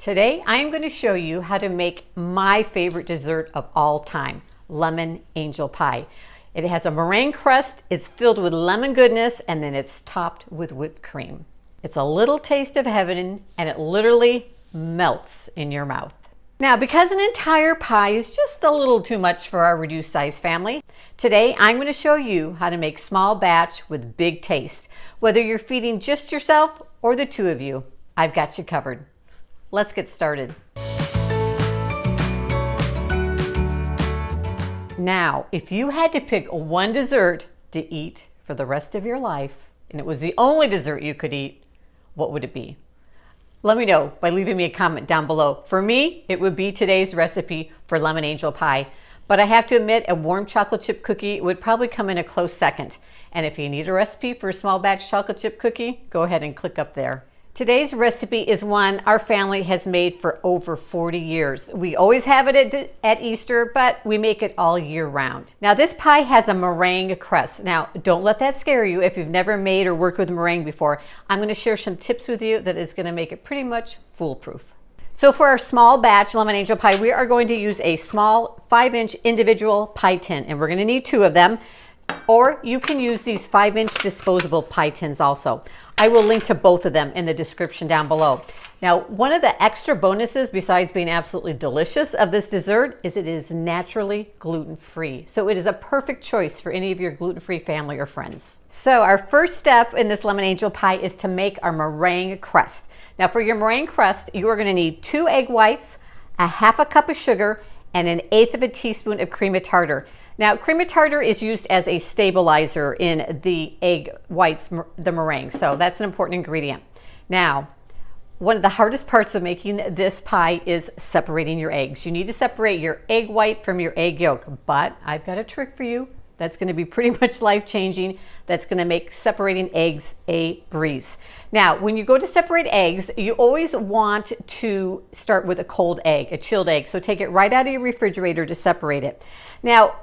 Today I'm going to show you how to make my favorite dessert of all time, lemon angel pie. It has a meringue crust, it's filled with lemon goodness, and then it's topped with whipped cream. It's a little taste of heaven, and it literally melts in your mouth. Now, because an entire pie is just a little too much for our reduced size family, today I'm going to show you how to make small batch with big taste. Whether you're feeding just yourself or the two of you, I've got you covered. Let's get started. Now, if you had to pick one dessert to eat for the rest of your life, and it was the only dessert you could eat, what would it be? Let me know by leaving me a comment down below. For me, it would be today's recipe for lemon angel pie. But I have to admit, a warm chocolate chip cookie would probably come in a close second. And if you need a recipe for a small batch chocolate chip cookie, go ahead and click up there. Today's recipe is one our family has made for over 40 years. We always have it at Easter, but we make it all year round. Now, this pie has a meringue crust. Now, don't let that scare you if you've never made or worked with meringue before. I'm going to share some tips with you that is going to make it pretty much foolproof. So for our small batch lemon angel pie, we are going to use a small 5-inch individual pie tin, and we're going to need 2 of them. Or you can use these 5-inch disposable pie tins also. I will link to both of them in the description down below. Now, one of the extra bonuses besides being absolutely delicious of this dessert is it is naturally gluten-free. So it is a perfect choice for any of your gluten-free family or friends. So our first step in this lemon angel pie is to make our meringue crust. Now for your meringue crust, you are going to need 2 egg whites, a 1/2 cup of sugar, and 1/8 teaspoon of cream of tartar. Now, cream of tartar is used as a stabilizer in the egg whites, the meringue, so that's an important ingredient. Now, one of the hardest parts of making this pie is separating your eggs. You need to separate your egg white from your egg yolk, but I've got a trick for you that's going to be pretty much life-changing. That's going to make separating eggs a breeze. Now, when you go to separate eggs, you always want to start with a cold egg, a chilled egg, so take it right out of your refrigerator to separate it. Now,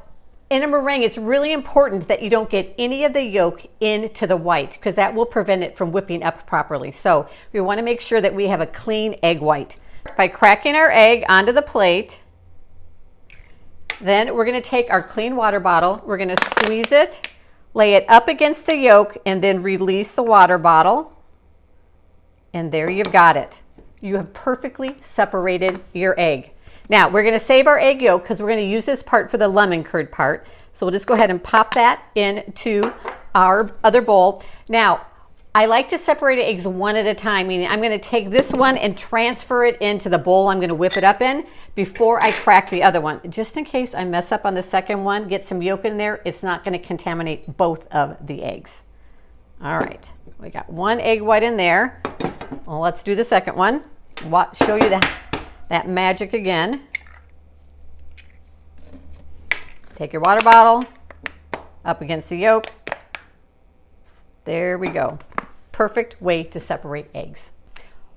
in a meringue, it's really important that you don't get any of the yolk into the white because that will prevent it from whipping up properly. So we want to make sure that we have a clean egg white. By cracking our egg onto the plate, then we're going to take our clean water bottle, we're going to squeeze it, lay it up against the yolk, and then release the water bottle. And there you've got it. You have perfectly separated your egg. Now, we're going to save our egg yolk because we're going to use this part for the lemon curd part. So we'll just go ahead and pop that into our other bowl. Now, I like to separate eggs one at a time, meaning I'm going to take this one and transfer it into the bowl I'm going to whip it up in before I crack the other one. Just in case I mess up on the second one, get some yolk in there, it's not going to contaminate both of the eggs. All right, we got 1 egg white in there. Well, let's do the second one. Show you that magic again. Take your water bottle up against the yolk. There we go. Perfect way to separate eggs.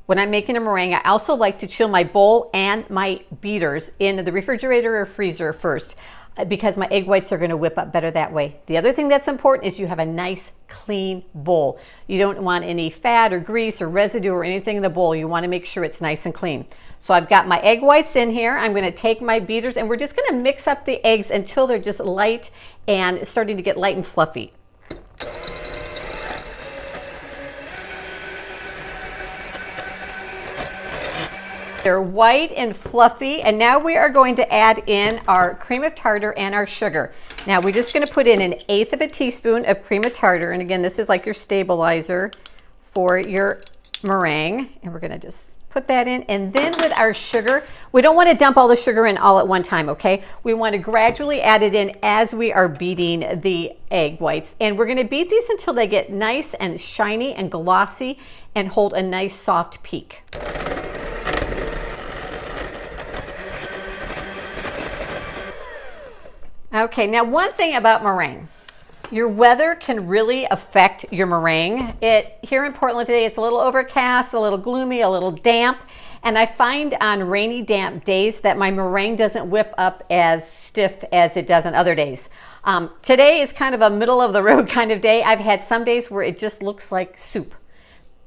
When I'm making a meringue, I also like to chill my bowl and my beaters in the refrigerator or freezer first because my egg whites are going to whip up better that way. The other thing that's important is you have a nice clean bowl. You don't want any fat or grease or residue or anything in the bowl. You want to make sure it's nice and clean. So I've got my egg whites in here. I'm going to take my beaters and we're just going to mix up the eggs until they're just light and starting to get light and fluffy. They're white and fluffy, and now we are going to add in our cream of tartar and our sugar. Now we're just going to put in 1/8 teaspoon of cream of tartar, and again, this is like your stabilizer for your meringue, and we're going to just put that in. And then with our sugar, we don't want to dump all the sugar in all at one time, okay? We want to gradually add it in as we are beating the egg whites, and we're going to beat these until they get nice and shiny and glossy and hold a nice soft peak. Okay, now one thing about meringue. Your weather can really affect your meringue. Here in Portland today, it's a little overcast, a little gloomy, a little damp. And I find on rainy, damp days that my meringue doesn't whip up as stiff as it does on other days. Today is kind of a middle of the road kind of day. I've had some days where it just looks like soup.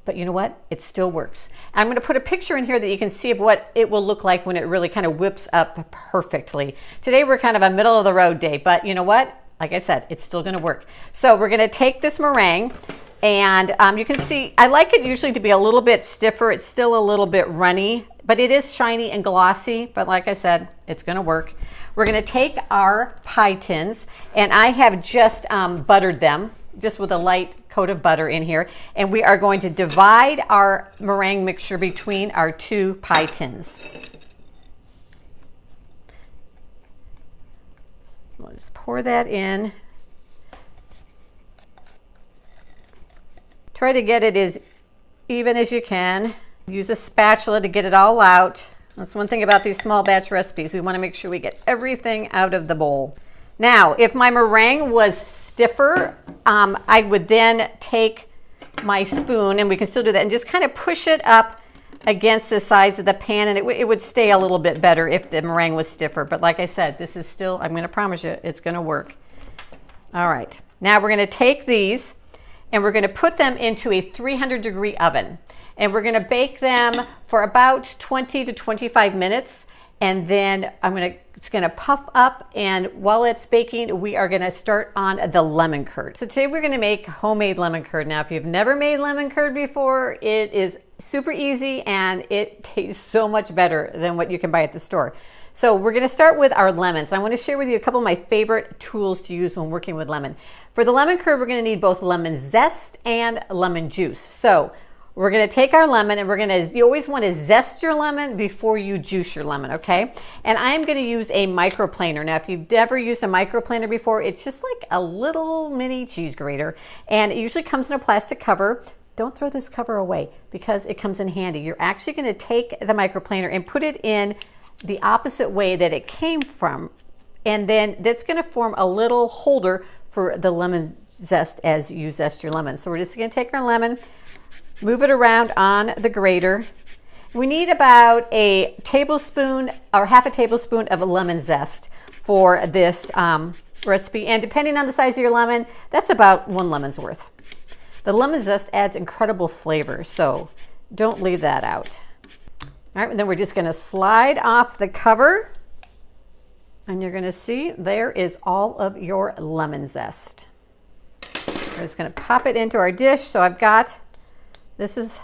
But you know what? It still works. I'm going to put a picture in here that you can see of what it will look like when it really kind of whips up perfectly. Today we're kind of a middle of the road day, but you know what? Like I said, it's still going to work. So we're going to take this meringue, and you can see I like it usually to be a little bit stiffer. It's still a little bit runny, but it is shiny and glossy. But like I said, it's going to work. We're going to take our pie tins, and I have just buttered them, just with a light coat of butter in here. And we are going to divide our meringue mixture between our 2 pie tins. We'll just pour that in. Try to get it as even as you can. Use a spatula to get it all out. That's one thing about these small batch recipes. We want to make sure we get everything out of the bowl. Now, if my meringue was stiffer, I would then take my spoon, and we can still do that, and just kind of push it up against the sides of the pan, and it would stay a little bit better if the meringue was stiffer. But like I said, this is still, I'm going to promise you, it's going to work. All right, now we're going to take these, and we're going to put them into a 300-degree oven. And we're going to bake them for about 20 to 25 minutes. And then it's going to puff up. And while it's baking, we are going to start on the lemon curd. So today we're going to make homemade lemon curd. Now, if you've never made lemon curd before, it is super easy and it tastes so much better than what you can buy at the store. So we're going to start with our lemons. I want to share with you a couple of my favorite tools to use when working with lemon. For the lemon curd, we're going to need both lemon zest and lemon juice. So we're going to take our lemon, and you always want to zest your lemon before you juice your lemon, okay? And I'm going to use a microplaner. Now, if you've never used a microplaner before, it's just like a little mini cheese grater, and it usually comes in a plastic cover. Don't throw this cover away because it comes in handy. You're actually going to take the microplaner and put it in the opposite way that it came from, and then that's going to form a little holder for the lemon zest as you zest your lemon. So we're just going to take our lemon, move it around on the grater. We need about a tablespoon or half a tablespoon of lemon zest for this recipe. And depending on the size of your lemon, that's about 1 lemon's worth. The lemon zest adds incredible flavor, so don't leave that out. All right, and then we're just going to slide off the cover. And you're going to see there is all of your lemon zest. We're just going to pop it into our dish. So this is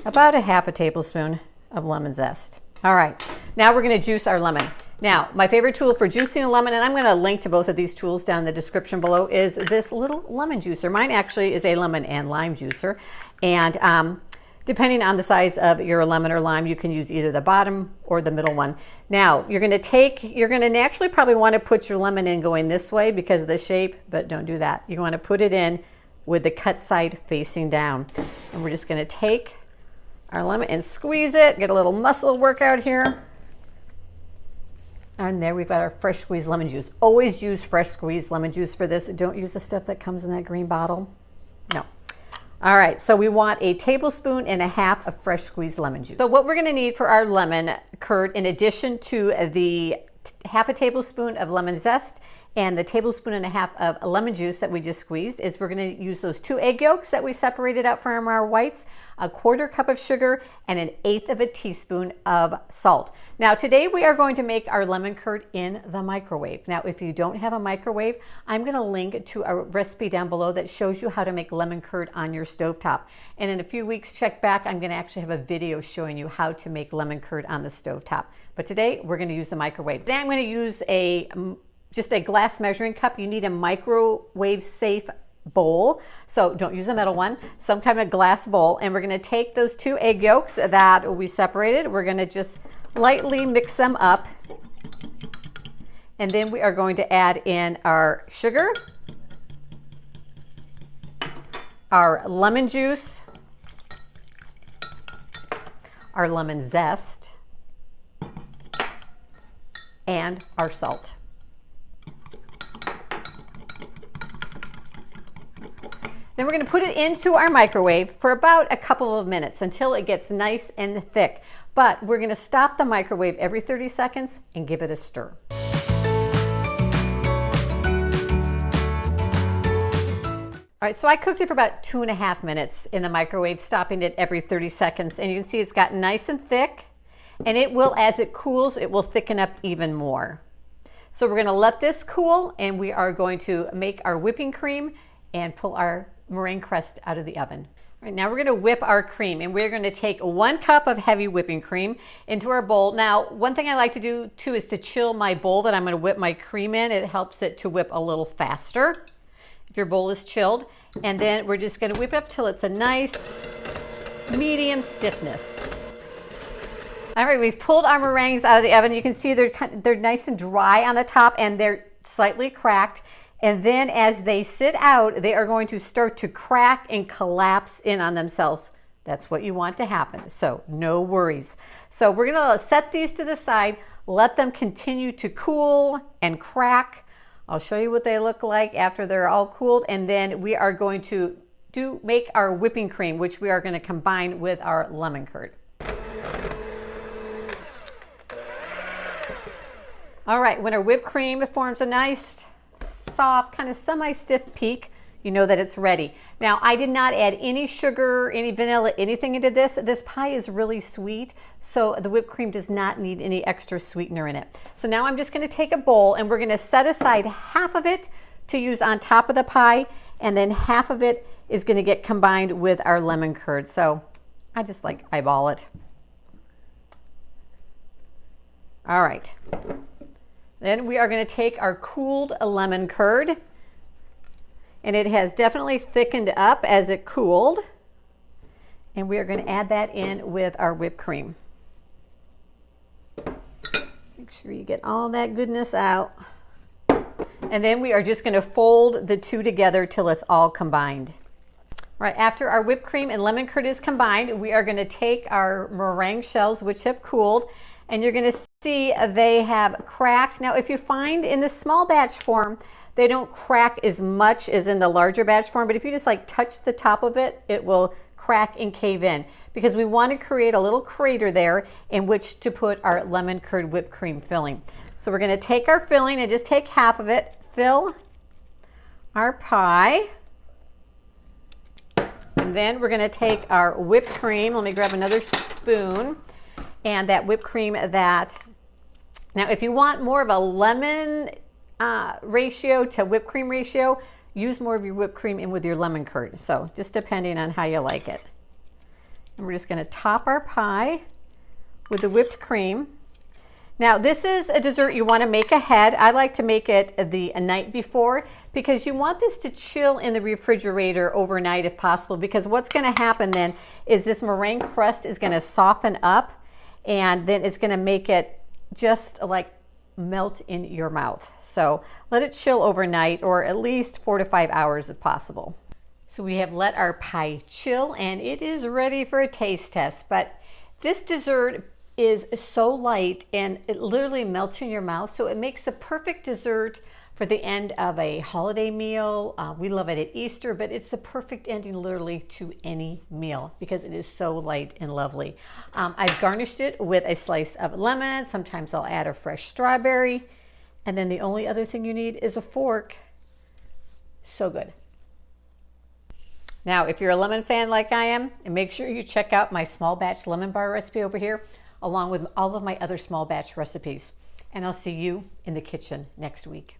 about a half a tablespoon of lemon zest. All right, now we're going to juice our lemon. Now, my favorite tool for juicing a lemon, and I'm going to link to both of these tools down in the description below, is this little lemon juicer. Mine actually is a lemon and lime juicer. And depending on the size of your lemon or lime, you can use either the bottom or the middle one. Now, you're going to naturally probably want to put your lemon in going this way because of the shape, but don't do that. You want to put it in with the cut side facing down. And we're just going to take our lemon and squeeze it, get a little muscle workout here. And there we've got our fresh squeezed lemon juice. Always use fresh squeezed lemon juice for this. Don't use the stuff that comes in that green bottle. No. All right, so we want a tablespoon and a half of fresh squeezed lemon juice. So what we're going to need for our lemon curd, in addition to the half a tablespoon of lemon zest and the tablespoon and a half of lemon juice that we just squeezed, is we're going to use those 2 egg yolks that we separated out from our whites, a 1/4 cup of sugar, and 1/8 of a teaspoon of salt. Now today we are going to make our lemon curd in the microwave. Now if you don't have a microwave, I'm going to link to a recipe down below that shows you how to make lemon curd on your stovetop. And in a few weeks, check back, I'm going to actually have a video showing you how to make lemon curd on the stovetop. But today we're going to use the microwave. Then I'm going to use just a glass measuring cup. You need a microwave safe bowl, so don't use a metal one, some kind of glass bowl. And we're going to take those 2 egg yolks that we separated, we're going to just lightly mix them up, and then we are going to add in our sugar, our lemon juice, our lemon zest, and our salt. Then we're going to put it into our microwave for about a couple of minutes until it gets nice and thick. But we're going to stop the microwave every 30 seconds and give it a stir. All right, so I cooked it for about 2.5 minutes in the microwave, stopping it every 30 seconds. And you can see it's gotten nice and thick, and it will, as it cools, it will thicken up even more. So we're gonna let this cool, and we are going to make our whipping cream and pull our meringue crust out of the oven. All right, now we're gonna whip our cream, and we're gonna take 1 cup of heavy whipping cream into our bowl. Now, one thing I like to do too is to chill my bowl that I'm gonna whip my cream in. It helps it to whip a little faster if your bowl is chilled. And then we're just gonna whip it up till it's a nice medium stiffness. All right, we've pulled our meringues out of the oven. You can see they're nice and dry on the top, and they're slightly cracked. And then as they sit out, they are going to start to crack and collapse in on themselves. That's what you want to happen, so no worries. So we're gonna set these to the side, let them continue to cool and crack. I'll show you what they look like after they're all cooled, and then we are going to make our whipping cream, which we are going to combine with our lemon curd. All right, when our whipped cream forms a nice, soft, kind of semi-stiff peak, you know that it's ready. Now, I did not add any sugar, any vanilla, anything into this. This pie is really sweet, so the whipped cream does not need any extra sweetener in it. So now I'm just gonna take a bowl, and we're gonna set aside half of it to use on top of the pie, and then half of it is gonna get combined with our lemon curd. So I just like eyeball it. All right. Then we are gonna take our cooled lemon curd, and it has definitely thickened up as it cooled. And we are going to add that in with our whipped cream. Make sure you get all that goodness out. And then we are just going to fold the two together till it's all combined. Right after our whipped cream and lemon curd is combined, we are going to take our meringue shells, which have cooled, and you're going to see they have cracked. Now, if you find in the small batch form, they don't crack as much as in the larger batch form, but if you just like touch the top of it, it will crack and cave in, because we want to create a little crater there in which to put our lemon curd whipped cream filling. So we're going to take our filling and just take half of it, fill our pie, and then we're going to take our whipped cream. Let me grab another spoon, and that whipped cream that, now if you want more of a lemon ratio to whipped cream ratio, use more of your whipped cream in with your lemon curd. So just depending on how you like it. And we're just going to top our pie with the whipped cream. Now this is a dessert you want to make ahead. I like to make it the night before, because you want this to chill in the refrigerator overnight if possible, because what's going to happen then is this meringue crust is going to soften up, and then it's going to make it just like melt in your mouth. So let it chill overnight, or at least 4 to 5 hours if possible. So we have let our pie chill, and it is ready for a taste test. But this dessert is so light and it literally melts in your mouth, so it makes the perfect dessert for the end of a holiday meal. We love it at Easter, but it's the perfect ending literally to any meal because it is so light and lovely. I've garnished it with a slice of lemon. Sometimes I'll add a fresh strawberry. And then the only other thing you need is a fork. So good. Now, if you're a lemon fan like I am, make sure you check out my small batch lemon bar recipe over here, along with all of my other small batch recipes. And I'll see you in the kitchen next week.